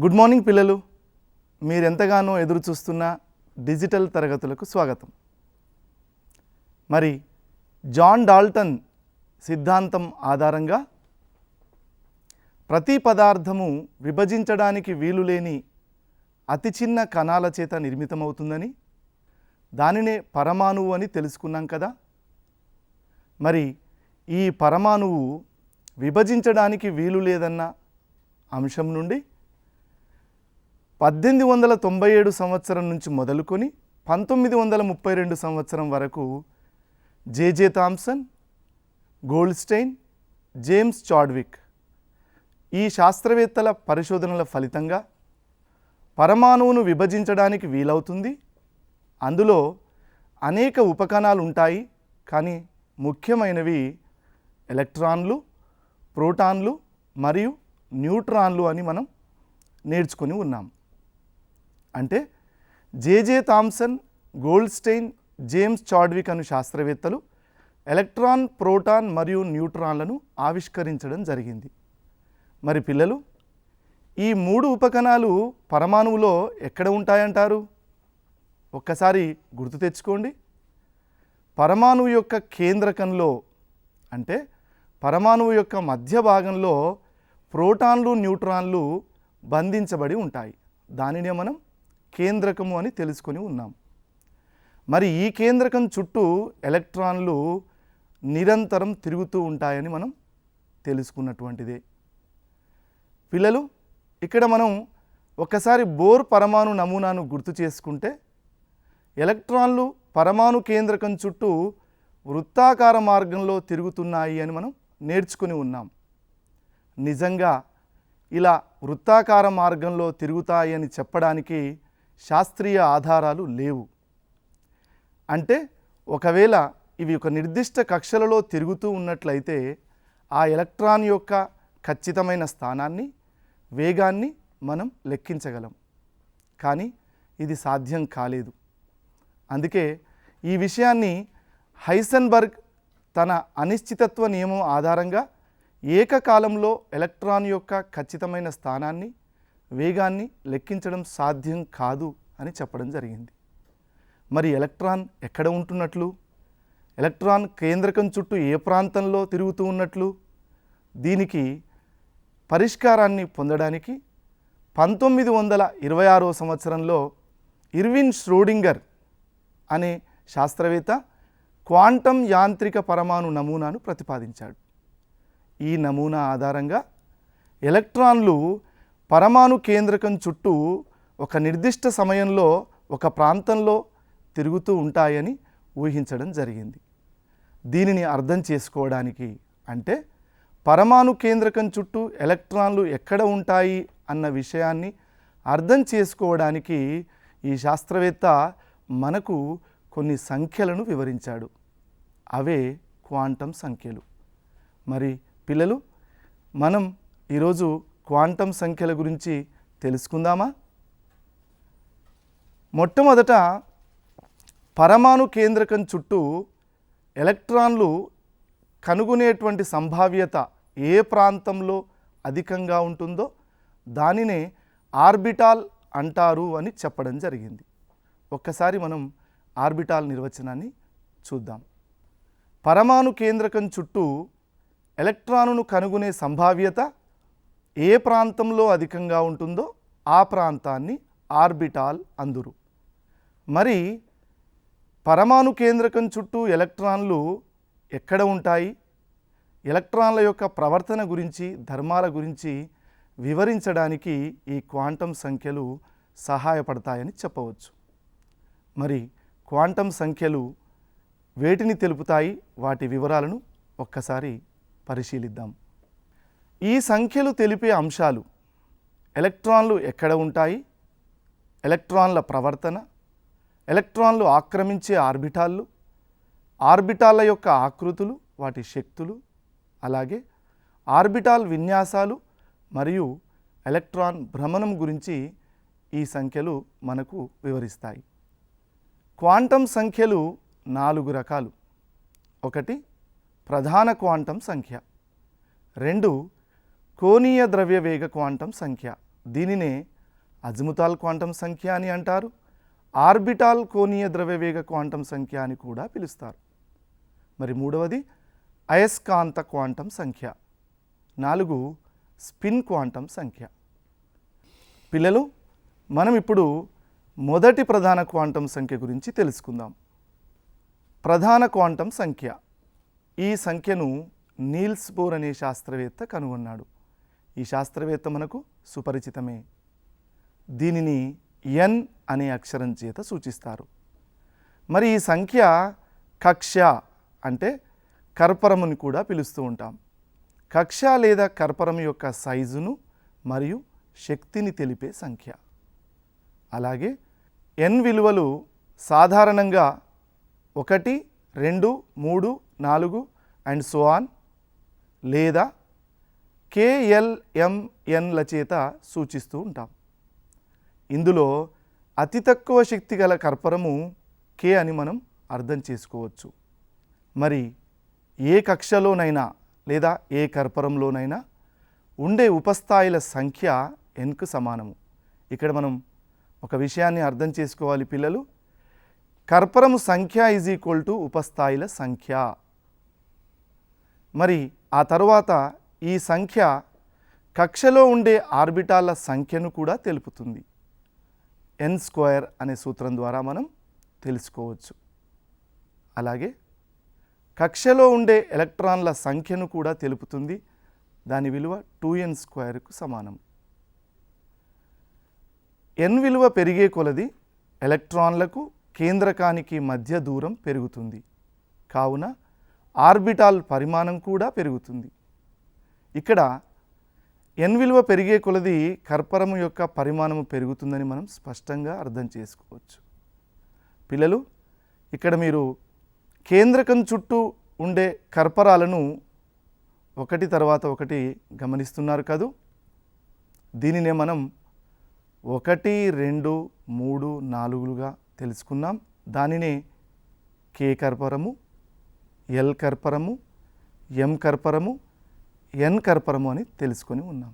Good morning పిల్లలు, మీరెంతగానో ఎదురు చూస్తున్న డిజిటల్ తరగతులకు స్వాగతం. మరి జాన్ డాల్టన్ సిద్ధాంతం ఆధారంగా ప్రతి పదార్థము విభజించడానికి వీలులేని అతి చిన్న కణాల చేత నిర్మితమవుతుందని, దానినే పరమాణువు అని తెలుసుకున్నాం కదా. మరి ఈ పరమాణువు విభజించడానికి వీలు లేదన్న అంశం నుండి 1897 సంవత్సరం నుంచి మొదలుకొని 1932 సంవత్సరం వరకు జే థామ్సన్, గోల్డ్స్టైన్, జేమ్స్ చాడ్విక్ ఈ శాస్త్రవేత్తల పరిశోధనల ఫలితంగా పరమాణువును విభజించడానికి వీలవుతుంది. అందులో అనేక ఉపకణాలు ఉంటాయి, కానీ ముఖ్యమైనవి ఎలక్ట్రాన్లు, ప్రోటాన్లు మరియు న్యూట్రాన్లు అని మనం నేర్చుకొని ఉన్నాం. అంటే జే థామ్సన్, గోల్డ్స్టైన్, జేమ్స్ చాడ్విక్ అను శాస్త్రవేత్తలు ఎలక్ట్రాన్, ప్రోటాన్ మరియు న్యూట్రాన్లను ఆవిష్కరించడం జరిగింది. మరి పిల్లలు, ఈ మూడు ఉపకణాలు పరమాణువులో ఎక్కడ ఉంటాయంటారు? ఒక్కసారి గుర్తు తెచ్చుకోండి. పరమాణువు యొక్క కేంద్రకంలో, అంటే పరమాణువు యొక్క మధ్య భాగంలో ప్రోటాన్లు, న్యూట్రాన్లు బంధించబడి ఉంటాయి. దానినే మనం కేంద్రకము అని తెలుసుకొని ఉన్నాం. మరి ఈ కేంద్రకం చుట్టూ ఎలక్ట్రాన్లు నిరంతరం తిరుగుతూ ఉంటాయని మనం తెలుసుకున్నటువంటిదే. పిల్లలు, ఇక్కడ మనం ఒకసారి బోర్ పరమాణు నమూనాను గుర్తు చేసుకుంటే, ఎలక్ట్రాన్లు పరమాణు కేంద్రకం చుట్టూ వృత్తాకార మార్గంలో తిరుగుతున్నాయి అని మనం నేర్చుకుని ఉన్నాం. నిజంగా ఇలా వృత్తాకార మార్గంలో తిరుగుతాయి అని చెప్పడానికి శాస్త్రీయ ఆధారాలు లేవు. అంటే ఒకవేళ ఇవి ఒక నిర్దిష్ట కక్షలలో తిరుగుతూ ఉన్నట్లయితే ఆ ఎలక్ట్రాన్ యొక్క ఖచ్చితమైన స్థానాన్ని, వేగాన్ని మనం లెక్కించగలం. కానీ ఇది సాధ్యం కాలేదు. అందుకే ఈ విషయాన్ని హైసెన్బర్గ్ తన అనిశ్చితత్వ నియమం ఆధారంగా ఏకకాలంలో ఎలక్ట్రాన్ యొక్క ఖచ్చితమైన స్థానాన్ని, వేగాన్ని లెక్కించడం సాధ్యం కాదు అని చెప్పడం జరిగింది. మరి ఎలక్ట్రాన్ ఎక్కడ ఉంటున్నట్లు? ఎలక్ట్రాన్ కేంద్రకం చుట్టూ ఏ ప్రాంతంలో తిరుగుతూ ఉన్నట్లు? దీనికి పరిష్కారాన్ని పొందడానికి 1926 సంవత్సరంలో ఇర్విన్ ష్రోడింగర్ అనే శాస్త్రవేత్త క్వాంటం యాంత్రిక పరమాణు నమూనాను ప్రతిపాదించాడు. ఈ నమూనా ఆధారంగా ఎలక్ట్రాన్లు పరమాణు కేంద్రకం చుట్టూ ఒక నిర్దిష్ట సమయంలో ఒక ప్రాంతంలో తిరుగుతూ ఉంటాయని ఊహించడం జరిగింది. దీనిని అర్థం చేసుకోవడానికి, అంటే పరమాణు కేంద్రకం చుట్టూ ఎలక్ట్రాన్లు ఎక్కడ ఉంటాయి అన్న విషయాన్ని అర్థం చేసుకోవడానికి ఈ శాస్త్రవేత్త మనకు కొన్ని సంఖ్యలను వివరించాడు. అవే క్వాంటం సంఖ్యలు. మరి పిల్లలు, మనం ఈరోజు క్వాంటం సంఖ్యల గురించి తెలుసుకుందామా? మొట్టమొదట పరమాణు కేంద్రకం చుట్టూ ఎలక్ట్రాన్లు కనుగొనేటువంటి సంభావ్యత ఏ ప్రాంతంలో అధికంగా ఉంటుందో దానినే ఆర్బిటాల్ అంటారు అని చెప్పడం జరిగింది. ఒక్కసారి మనం ఆర్బిటాల్ నిర్వచనాన్ని చూద్దాం. పరమాణు కేంద్రకం చుట్టూ ఎలక్ట్రానును కనుగొనే సంభావ్యత ఏ ప్రాంతంలో అధికంగా ఉంటుందో ఆ ప్రాంతాన్ని ఆర్బిటాల్ అందురు. మరి పరమాణు కేంద్రకం చుట్టూ ఎలక్ట్రాన్లు ఎక్కడ ఉంటాయి? ఎలక్ట్రాన్ల యొక్క ప్రవర్తన గురించి, ధర్మాల గురించి వివరించడానికి ఈ క్వాంటం సంఖ్యలు సహాయపడతాయని చెప్పవచ్చు. మరి క్వాంటం సంఖ్యలు వేటిని తెలుపుతాయి? వాటి వివరాలను ఒక్కసారి పరిశీలిద్దాం. ఈ సంఖ్యలు తెలిపే అంశాలు: ఎలక్ట్రాన్లు ఎక్కడ ఉంటాయి, ఎలక్ట్రాన్ల ప్రవర్తన, ఎలక్ట్రాన్లు ఆక్రమించే ఆర్బిటాళ్ళు, ఆర్బిటాళ్ళ యొక్క ఆకృతులు, వాటి శక్తులు, అలాగే ఆర్బిటాల్ విన్యాసాలు మరియు ఎలక్ట్రాన్ భ్రమణం గురించి ఈ సంఖ్యలు మనకు వివరిస్తాయి. క్వాంటం సంఖ్యలు 4 రకాలు. 1 ప్రధాన క్వాంటం సంఖ్య, 2 కోణీయ ద్రవ్యవేగ క్వాంటం సంఖ్య, దీనినే అజిముతాల్ క్వాంటం సంఖ్య అని అంటారు. ఆర్బిటాల్ కోణీయ ద్రవ్యవేగ క్వాంటం సంఖ్య అని కూడా పిలుస్తారు. మరి మూడవది అయస్కాంత క్వాంటం సంఖ్య. 4 స్పిన్ క్వాంటం సంఖ్య. పిల్లలు, మనం ఇప్పుడు మొదటి ప్రధాన క్వాంటం సంఖ్య గురించి తెలుసుకుందాం. ప్రధాన క్వాంటం సంఖ్య. ఈ సంఖ్యను నీల్స్ బోర్ అనే శాస్త్రవేత్త కనుగొన్నాడు. ఈ శాస్త్రవేత్త మనకు సుపరిచితమే. దీనిని ఎన్ అనే అక్షరం చేత సూచిస్తారు. మరి ఈ సంఖ్య కక్ష అంటే కర్పరముని కూడా పిలుస్తూ ఉంటాం. కక్ష లేదా కర్పరం యొక్క సైజును మరియు శక్తిని తెలిపే సంఖ్య. అలాగే ఎన్ విలువలు సాధారణంగా 1, 2, 3, 4 అండ్ సో ఆన్ లేదా KLMNల చేత సూచిస్తూ ఉంటాం. ఇందులో అతి తక్కువ శక్తి గల కర్పరము K అని మనం అర్థం చేసుకోవచ్చు. మరి ఏ కక్షలోనైనా లేదా ఏ కర్పరంలోనైనా ఉండే ఉపస్థాయిల సంఖ్య Nకు సమానము. ఇక్కడ మనం ఒక విషయాన్ని అర్థం చేసుకోవాలి పిల్లలు. కర్పరము సంఖ్య = ఉపస్థాయిల సంఖ్య. మరి ఆ తరువాత ఈ సంఖ్య కక్షలో ఉండే ఆర్బిటాల సంఖ్యను కూడా తెలుపుతుంది. n² అనే సూత్రం ద్వారా మనం తెలుసుకోవచ్చు. అలాగే కక్షలో ఉండే ఎలక్ట్రాన్ల సంఖ్యను కూడా తెలుపుతుంది. దాని విలువ 2n²కు సమానం. n విలువ పెరిగే కొలది ఎలక్ట్రాన్లకు కేంద్రకానికి మధ్య దూరం పెరుగుతుంది. కావున ఆర్బిటాల్ పరిమాణం కూడా పెరుగుతుంది. ఇక్కడ n విలువ పెరిగే కొలది కర్పరము యొక్క పరిమాణము పెరుగుతుందని మనం స్పష్టంగా అర్థం చేసుకోవచ్చు. పిల్లలు, ఇక్కడ మీరు కేంద్రకం చుట్టూ ఉండే కర్పరాలను ఒకటి తర్వాత ఒకటి గమనిస్తున్నారు కదూ. దీనినే మనం 1, 2, 3, 4లుగా తెలుసుకున్నాం. దానినే K కర్పరము, L కర్పరము, M కర్పరము, N కర్పరము అని తెలుసుకొని ఉన్నాం.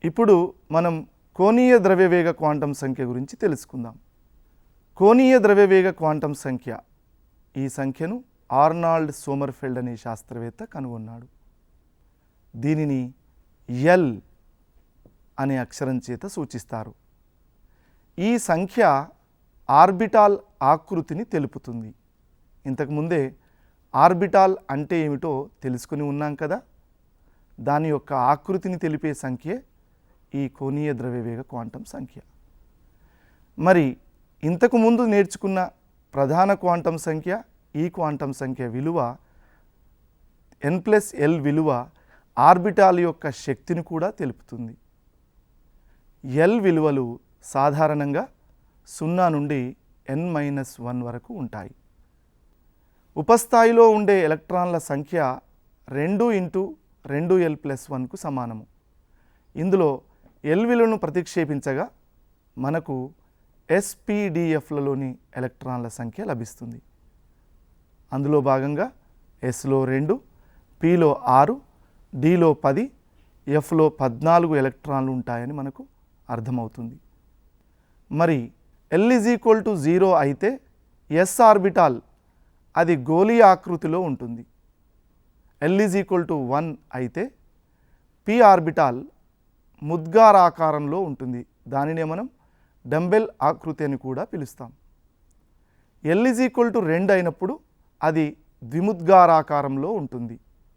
ఇప్పుడు మనం కోణీయ ద్రవ్యవేగ క్వాంటం సంఖ్య గురించి తెలుసుకుందాం. కోణీయ ద్రవ్యవేగ క్వాంటం సంఖ్య, ఈ సంఖ్యను ఆర్నాల్డ్ సోమర్ఫెల్డ్ అనే శాస్త్రవేత్త కనుగొన్నాడు. దీనిని ఎల్ అనే అక్షరం చేత సూచిస్తారు. ఈ సంఖ్య ఆర్బిటాల్ ఆకృతిని తెలుపుతుంది. ఇంతకుముందే ఆర్బిటాల్ అంటే ఏమిటో తెలుసుకుని ఉన్నాం కదా. దాని యొక్క ఆకృతిని తెలిపే సంఖ్యే ఈ కోణీయ ద్రవ్యవేగ క్వాంటం సంఖ్య. మరి ఇంతకు ముందు నేర్చుకున్న ప్రధాన క్వాంటం సంఖ్య, ఈ క్వాంటం సంఖ్య విలువ n+L విలువ ఆర్బిటాల్ యొక్క శక్తిని కూడా తెలుపుతుంది. L విలువలు సాధారణంగా 0 నుండి n-1 వరకు ఉంటాయి. ఉపస్థాయిలో ఉండే ఎలక్ట్రాన్ల సంఖ్య 2 × 2l+1కు సమానము. ఇందులో L విలువను ప్రతిక్షేపించగా మనకు SPDFలలోని ఎలక్ట్రాన్ల సంఖ్య లభిస్తుంది. అందులో భాగంగా Sలో 2, Pలో 6, Dలో 10, Fలో 14 ఎలక్ట్రాన్లు ఉంటాయని మనకు అర్థమవుతుంది. మరి L=0 అయితే S ఆర్బిటాల్ అది గోళీయ ఆకృతిలో ఉంటుంది. L=1 అయితే P ఆర్బిటాల్ ముద్గారాకారంలో ఉంటుంది. దానినే మనం డంబెల్ ఆకృతి అని కూడా పిలుస్తాం. L=2 అయినప్పుడు అది ద్విముద్గారాకారంలో ఉంటుంది.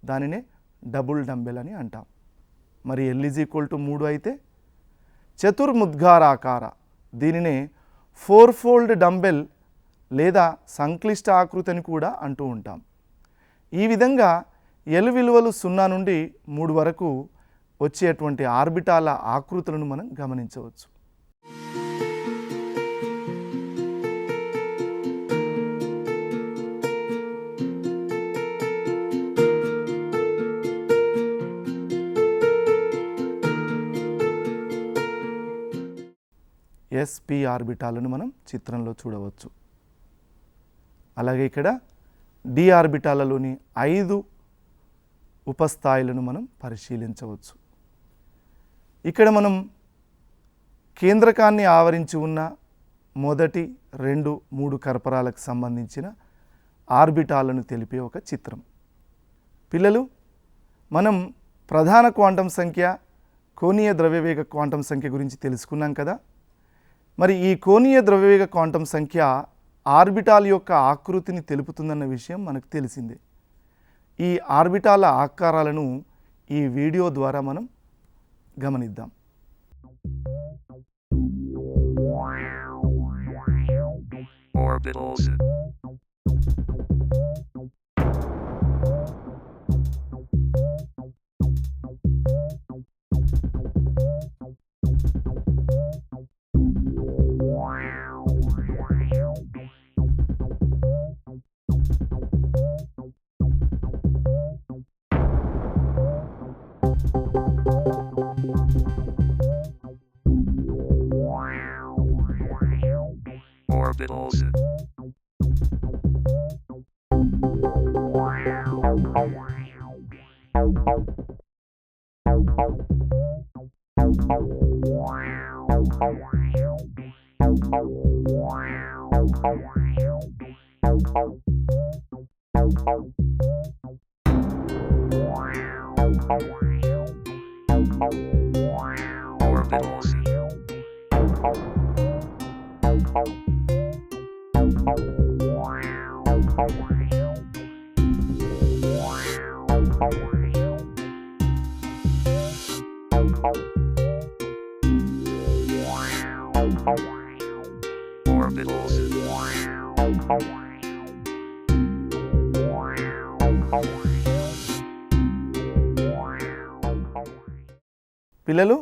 దానినే డబుల్ డంబెల్ అని అంటాం. మరి L=3 అయితే చతుర్ముద్గారాకార, దీనినే 4-ఫోల్డ్ డంబెల్ లేదా సంక్లిష్ట ఆకృతి అని కూడా అంటూ ఉంటాం. ఈ విధంగా L విలువలు 0 నుండి 3 వరకు వచ్చేటువంటి ఆర్బిటాల ఆకృతులను మనం గమనించవచ్చు. SP ఆర్బిటాలను మనం చిత్రంలో చూడవచ్చు. అలాగే ఇక్కడ డి ఆర్బిటాలలోని 5 ఉపస్థాయిలను మనం పరిశీలించవచ్చు. ఇక్కడ మనం కేంద్రకాన్ని ఆవరించి ఉన్న మొదటి 2, 3 కర్పరాలకు సంబంధించిన ఆర్బిటాలను తెలిపే ఒక చిత్రం. పిల్లలు, మనం ప్రధాన క్వాంటం సంఖ్య, కోణీయ ద్రవ్యవేగ క్వాంటం సంఖ్య గురించి తెలుసుకున్నాం కదా. మరి ఈ కోణీయ ద్రవ్యవేగ క్వాంటం సంఖ్య ఆర్బిటాల్ యొక్క ఆకృతిని తెలుపుతుందన్న విషయం మనకు తెలిసిందే. ఈ ఆర్బిటాల ఆకారాలను ఈ వీడియో ద్వారా మనం గమనిద్దాం. Orbitals. Orbitals. Orbitals. Orbitals. పిల్లలు,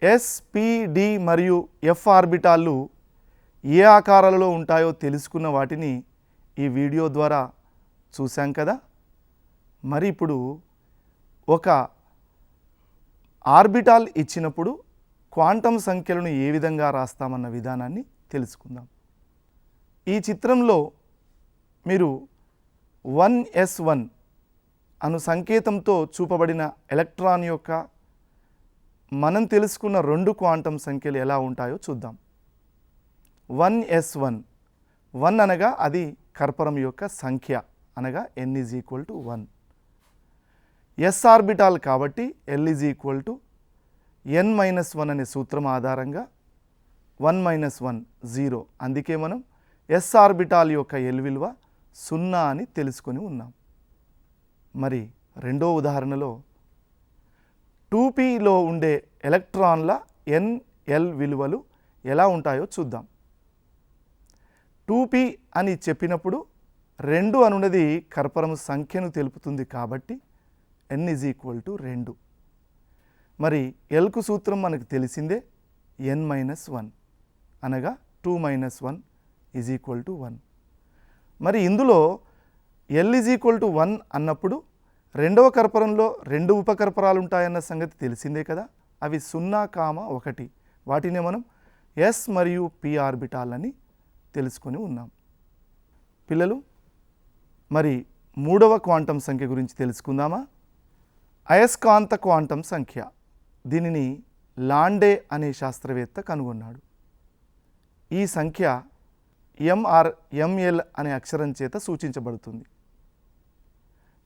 ఎస్, పి, డి మరియు ఎఫ్ ఆర్బిటాళ్ళు ఏ ఆకారాలలో ఉంటాయో తెలుసుకున్న వాటిని ఈ వీడియో ద్వారా చూసాం కదా. మరి ఇప్పుడు ఒక ఆర్బిటాల్ ఇచ్చినప్పుడు క్వాంటం సంఖ్యలను ఏ విధంగా రాస్తామన్న విధానాన్ని తెలుసుకుందాం. ఈ చిత్రంలో మీరు 1s1 అను సంకేతంతో చూపబడిన ఎలక్ట్రాన్ యొక్క మనం తెలుసుకున్న 2 క్వాంటం సంఖ్యలు ఎలా ఉంటాయో చూద్దాం. 1s1, 1 అనగా అది కర్పరం యొక్క సంఖ్య, అనగా n = 1. ఎస్ ఆర్బిటాల్ కాబట్టి l = n-1 అనే సూత్రం ఆధారంగా 1 - 1 0. అందుకే మనం ఎస్ ఆర్బిటాల్ యొక్క l విలువ 0 అని తెలుసుకొని ఉన్నాం. మరి రెండో ఉదాహరణలో 2pలో ఉండే ఎలక్ట్రాన్ల n-l విలువలు ఎలా ఉంటాయో చూద్దాం. 2p అని చెప్పినప్పుడు 2 అనున్నది కర్పరము సంఖ్యను తెలుపుతుంది కాబట్టి n = 2. మరి ఎల్కు సూత్రం మనకు తెలిసిందే, n-1 అనగా 2 - 1 = 1. మరి ఇందులో l = 1 అన్నప్పుడు రెండవ కర్పరంలో 2 ఉపకర్పరాలు ఉంటాయన్న సంగతి తెలిసిందే కదా. అవి 0, 1. వాటినే మనం ఎస్ మరియు పి ఆర్బిటాల్ అని తెలుసుకొని ఉన్నాం. పిల్లలు, మరి మూడవ క్వాంటం సంఖ్య గురించి తెలుసుకుందామా. అయస్కాంత క్వాంటం సంఖ్య. దీనిని లాండే అనే శాస్త్రవేత్త కనుగొన్నాడు. ఈ సంఖ్య ml అనే అక్షరం చేత సూచించబడుతుంది.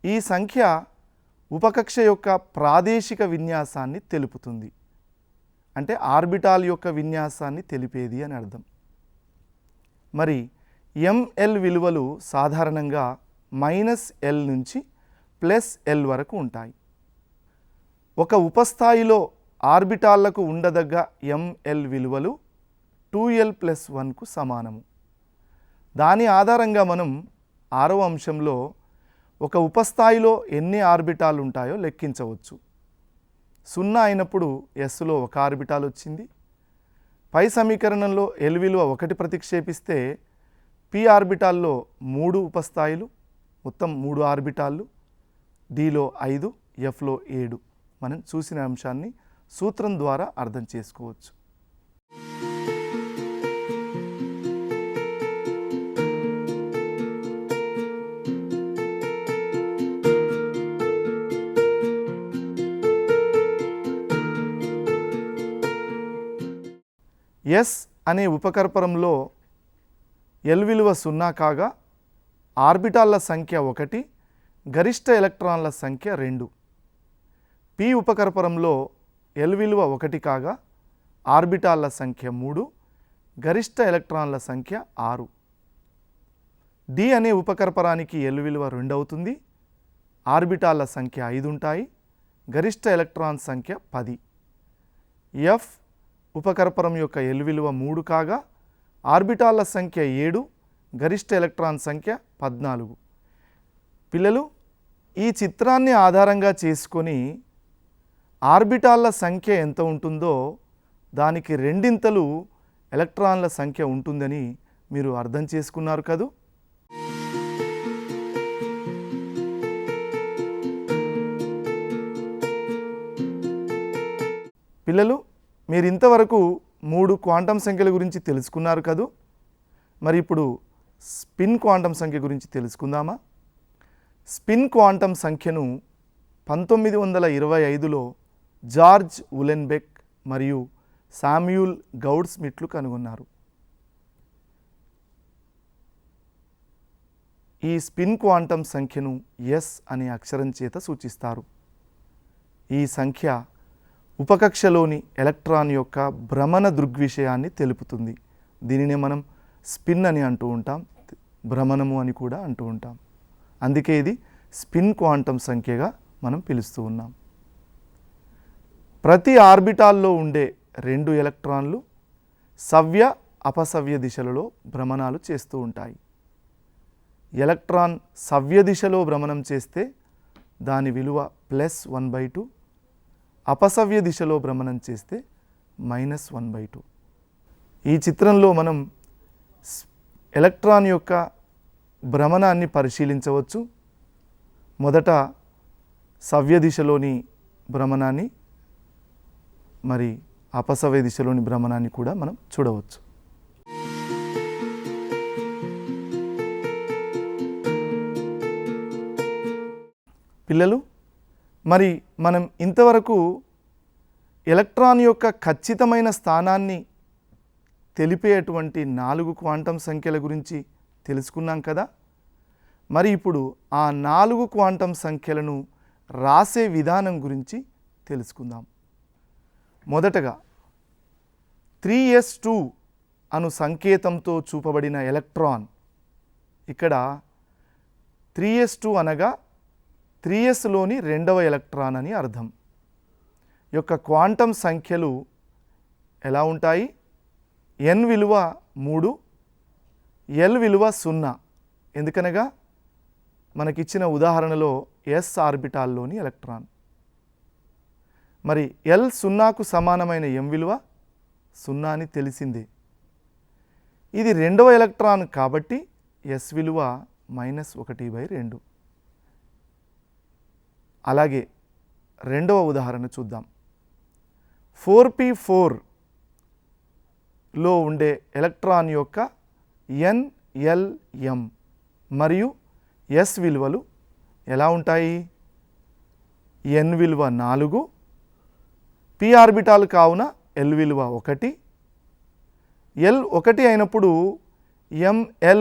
ఈ సంఖ్య ఉపకక్ష యొక్క ప్రాదేశిక విన్యాసాన్ని తెలుపుతుంది. అంటే ఆర్బిటాల్ యొక్క విన్యాసాన్ని తెలిపేది అని అర్థం. మరి ml విలువలు సాధారణంగా -l నుంచి +l వరకు ఉంటాయి. ఒక ఉపస్థాయిలో ఆర్బిటాళ్లకు ఉండదగ్గ ml విలువలు 2l+1కు సమానము. దాని ఆధారంగా మనం 6వ అంశంలో ఒక ఉపస్థాయిలో ఎన్ని ఆర్బిటాలు ఉంటాయో లెక్కించవచ్చు. 0 అయినప్పుడు ఎస్లో 1 ఆర్బిటాల్ వచ్చింది. పై సమీకరణంలో l విలువ 1 ప్రతిక్షేపిస్తే పి ఆర్బిటాల్లో 3 ఉపస్థాయిలు, మొత్తం 3 ఆర్బిటాళ్ళు, డిలో 5, ఎఫ్లో 7. మనం చూసిన అంశాన్ని సూత్రం ద్వారా అర్థం చేసుకోవచ్చు. ఎస్ అనే ఉపకర్పరంలో ఎల్ విలువ 0 కాగా ఆర్బిటాల్ల సంఖ్య 1, గరిష్ట ఎలక్ట్రాన్ల సంఖ్య 2. పి ఉపకర్పరంలో ఎల్ విలువ 1 కాగా ఆర్బిటాల్ల సంఖ్య 3, గరిష్ట ఎలక్ట్రాన్ల సంఖ్య 6. డి అనే ఉపకర్పరానికి ఎల్ విలువ 2 అవుతుంది, ఆర్బిటాల్ల సంఖ్య 5 ఉంటాయి, గరిష్ట ఎలక్ట్రాన్ సంఖ్య 10. ఎఫ్ ఉపకర్పరం యొక్క ఎల్ విలువ 3 కాగా ఆర్బిటాల్ల సంఖ్య 7, గరిష్ట ఎలక్ట్రాన్ సంఖ్య 14. పిల్లలు, ఈ చిత్రాన్ని ఆధారంగా చేసుకొని ఆర్బిటాల్ల సంఖ్య ఎంత ఉంటుందో దానికి రెండింతలు ఎలక్ట్రాన్ల సంఖ్య ఉంటుందని మీరు అర్థం చేసుకున్నారు కదూ. పిల్లలు, మీరు ఇంతవరకు 3 క్వాంటం సంఖ్యల గురించి తెలుసుకున్నారు కదూ. మరి ఇప్పుడు స్పిన్ క్వాంటం సంఖ్య గురించి తెలుసుకుందామా. స్పిన్ క్వాంటం సంఖ్యను 1925లో జార్జ్ ఉలెన్బెక్ మరియు శామ్యూల్ గౌడ్స్మిట్లు కనుగొన్నారు. ఈ స్పిన్ క్వాంటం సంఖ్యను ఎస్ అనే అక్షరం చేత సూచిస్తారు. ఈ సంఖ్య ఉపకక్షలోని ఎలక్ట్రాన్ యొక్క భ్రమణ దృగ్విషయాన్ని తెలుపుతుంది. దీనినే మనం స్పిన్ అని అంటూ ఉంటాం, భ్రమణము అని కూడా అంటూ ఉంటాం. అందుకే ఇది స్పిన్ క్వాంటం సంఖ్యగా మనం పిలుస్తూ ఉన్నాం. ప్రతి ఆర్బిటాల్లో ఉండే 2 ఎలక్ట్రాన్లు సవ్య అపసవ్య దిశలలో భ్రమణాలు చేస్తూ ఉంటాయి. ఎలక్ట్రాన్ సవ్య దిశలో భ్రమణం చేస్తే దాని విలువ +1/2, అపసవ్య దిశలో భ్రమణం చేస్తే -1/2. ఈ చిత్రంలో మనం ఎలక్ట్రాన్ యొక్క భ్రమణాన్ని పరిశీలించవచ్చు. మొదట సవ్య దిశలోని భ్రమణాన్ని, మరి అపసవ్య దిశలోని భ్రమణాన్ని కూడా మనం చూడవచ్చు. పిల్లలు, మరి మనం ఇంతవరకు ఎలక్ట్రాన్ యొక్క ఖచ్చితమైన స్థానాన్ని తెలిపేటువంటి 4 క్వాంటం సంఖ్యల గురించి తెలుసుకున్నాం కదా. మరి ఇప్పుడు ఆ 4 క్వాంటం సంఖ్యలను రాసే విధానం గురించి తెలుసుకుందాం. మొదటగా 3s2 అను సంకేతంతో చూపబడిన ఎలక్ట్రాన్, ఇక్కడ 3s2 అనగా 3sలోని 2వ ఎలక్ట్రాన్ అని అర్థం. యొక్క క్వాంటం సంఖ్యలు ఎలా ఉంటాయి? n విలువ 3, l విలువ 0. ఎందుకనగా మనకిచ్చిన ఉదాహరణలో s ఆర్బిటాల్లోని ఎలక్ట్రాన్. మరి l 0కు సమానమైన m విలువ 0 అని తెలిసిందే. ఇది 2వ ఎలక్ట్రాన్ కాబట్టి s విలువ -1/2. అలాగే రెండవ ఉదాహరణ చూద్దాం. 4p4లో ఉండే ఎలక్ట్రాన్ యొక్క n, l, m మరియు s విలువలు ఎలా ఉంటాయి? n విలువ 4, p ఆర్బిటాల్ కావున l విలువ 1, l 1 అయినప్పుడు m, l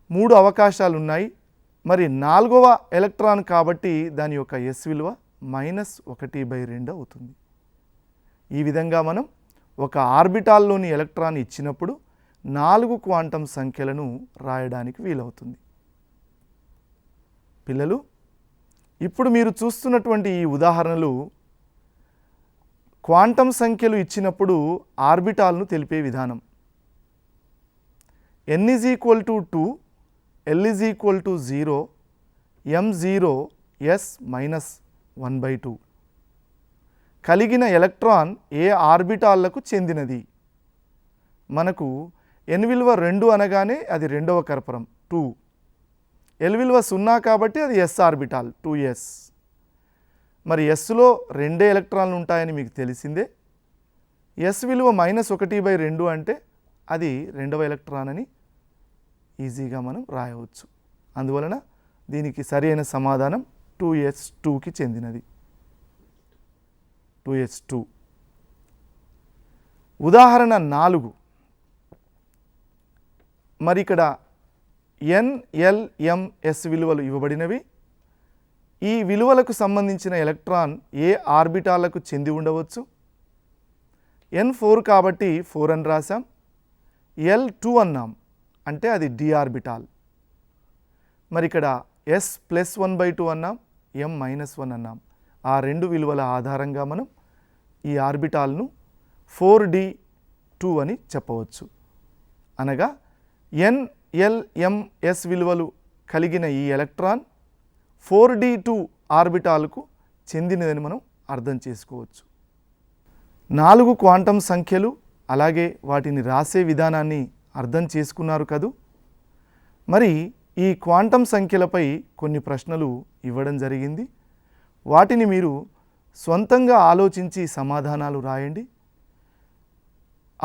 3 అవకాశాలు ఉన్నాయి. మరి 4వ ఎలక్ట్రాన్ కాబట్టి దాని యొక్క s విలువ -1/2 అవుతుంది. ఈ విధంగా మనం ఒక ఆర్బిటాల్లోని ఎలక్ట్రాన్ ఇచ్చినప్పుడు 4 క్వాంటం సంఖ్యలను రాయడానికి వీలవుతుంది. పిల్లలు, ఇప్పుడు మీరు చూస్తున్నటువంటి ఈ ఉదాహరణలు క్వాంటం సంఖ్యలు ఇచ్చినప్పుడు ఆర్బిటాల్ను తెలిపే విధానం. n = 2, l = 0, m 0, s -1/2 కలిగిన ఎలక్ట్రాన్ ఏ ఆర్బిటాల్లకు చెందినది? మనకు n విలువ 2 అనగానే అది 2వ కర్పరం 2, l విలువ 0 కాబట్టి అది s ఆర్బిటాల్ 2s. మరి sలో 2 ఎలక్ట్రాన్లు ఉంటాయని మీకు తెలిసిందే. s విలువ -1/2 అంటే అది 2వ ఎలక్ట్రాన్ అని ఈజీగా మనం రాయవచ్చు. అందువలన దీనికి సరైన సమాధానం 2s2కి చెందినది. 2s2. ఉదాహరణ 4. మరి ఇక్కడ NLMS విలువలు ఇవ్వబడినవి. ఈ విలువలకు సంబంధించిన ఎలక్ట్రాన్ ఏ ఆర్బిటాలకు చెంది ఉండవచ్చు? N4 కాబట్టి 4 అని రాసాం. L2 అన్నాం అంటే అది d ఆర్బిటాల్. మరి ఇక్కడ S+1/2 అన్నాం, M-1 అన్నాం. ఆ రెండు విలువల ఆధారంగా మనం ఈ ఆర్బిటాల్ను 4d2 అని చెప్పవచ్చు. అనగా NLMS విలువలు కలిగిన ఈ ఎలక్ట్రాన్ 4d2 ఆర్బిటాల్కు చెందినదని మనం అర్థం చేసుకోవచ్చు. 4 క్వాంటం సంఖ్యలు అలాగే వాటిని రాసే విధానాన్ని అర్థం చేసుకున్నారు కదూ. మరి ఈ క్వాంటం సంఖ్యలపై కొన్ని ప్రశ్నలు ఇవ్వడం జరిగింది. వాటిని మీరు సొంతంగా ఆలోచించి సమాధానాలు రాయండి.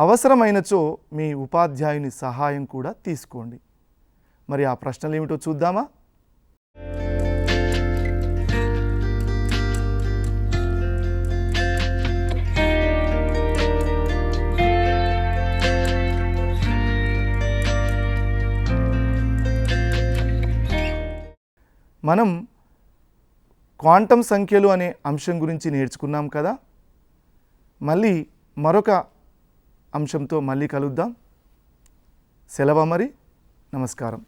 అవసరమైనచో మీ ఉపాధ్యాయుని సహాయం కూడా తీసుకోండి. మరి ఆ ప్రశ్నలు ఏమిటో చూద్దామా? మనం క్వాంటం సంఖ్యలు అనే అంశం గురించి నేర్చుకున్నాం కదా. మళ్ళీ మరొక అంశంతో మళ్ళీ కలుద్దాం. సెలవు మరి. నమస్కారం.